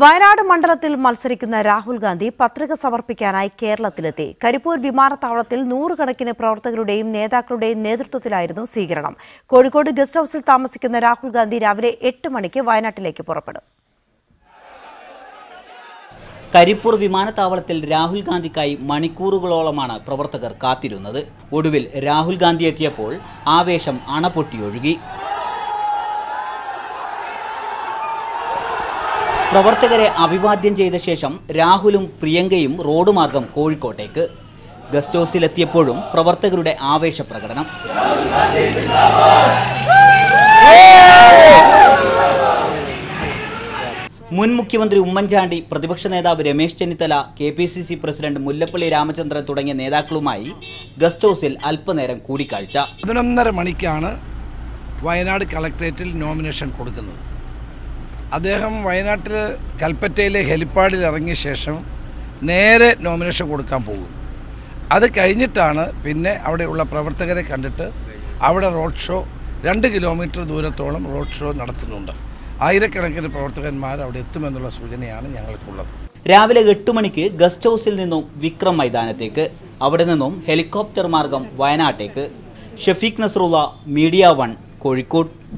വയനാട് മണ്ഡലത്തിൽ മത്സരിക്കുന്ന രാഹുൽ ഗാന്ധി പത്രിക സമർപ്പിക്കാനായി കേരളത്തിലെത്തി. കരിപ്പൂർ വിമാനത്താവളത്തിൽ നൂറുകണക്കിന് പ്രവർത്തകരുടെയും നേതാക്കളുടെയും നേതൃത്വത്തിലായിരുന്നു സ്വീകരണം. കോഴിക്കോട് ഗസ്റ്റ് ഹൌസിൽ താമസിക്കുന്ന രാഹുൽ ഗാന്ധി രാവിലെ 8 മണിക്ക് വയനാട്ടിലേക്ക് പുറപ്പെടും. കരിപ്പൂർ വിമാനത്താവളത്തിൽ രാഹുൽ ഗാന്ധിക്കായി മണിക്കൂറുകളോളമാണ് പ്രവർത്തകർ കാത്തിരുന്നത്. ഒടുവിൽ രാഹുൽ ഗാന്ധി എത്തിയപ്പോൾ ആവേശം അണപൊട്ടിയൊഴുകി. പ്രവർത്തകരെ അഭിവാദ്യം ചെയ്ത ശേഷം രാഹുലും പ്രിയങ്കയും റോഡ് മാർഗം കോഴിക്കോട്ടേക്ക്. ഗസ്റ്റ് ഹൌസിലെത്തിയപ്പോഴും പ്രവർത്തകരുടെ ആവേശപ്രകടനം. മുൻ മുഖ്യമന്ത്രി ഉമ്മൻചാണ്ടി, പ്രതിപക്ഷ നേതാവ് രമേശ് ചെന്നിത്തല, KPCC പ്രസിഡന്റ് മുല്ലപ്പള്ളി രാമചന്ദ്രൻ തുടങ്ങിയ നേതാക്കളുമായി ഗസ്റ്റ് ഹൌസിൽ അല്പനേരം കൂടിക്കാഴ്ച. 11:30 മണിക്കാണ് വയനാട് കളക്ടറേറ്റിൽ നോമിനേഷൻ കൊടുക്കുന്നത്. അദ്ദേഹം വയനാട്ടിൽ കൽപ്പറ്റയിലെ ഹെലിപ്പാഡിൽ ഇറങ്ങിയ ശേഷം നേരെ നോമിനേഷൻ കൊടുക്കാൻ പോകും. അത് കഴിഞ്ഞിട്ടാണ് പിന്നെ അവിടെയുള്ള പ്രവർത്തകരെ കണ്ടിട്ട് അവിടെ റോഡ് ഷോ 2 കിലോമീറ്റർ ദൂരത്തോളം റോഡ് ഷോ നടത്തുന്നുണ്ട്. ആയിരക്കണക്കിന് പ്രവർത്തകന്മാർ അവിടെ എത്തുമെന്നുള്ള സൂചനയാണ് ഞങ്ങൾക്കുള്ളത്. രാവിലെ 8 മണിക്ക് ഗസ്റ്റ് ഹൌസിൽ നിന്നും വിക്രം മൈതാനത്തേക്ക്, അവിടെ നിന്നും ഹെലികോപ്റ്റർ മാർഗം വയനാട്ടേക്ക്. ഷഫീഖ് നസ്രുള്ള, മീഡിയ 1, കോഴിക്കോട്.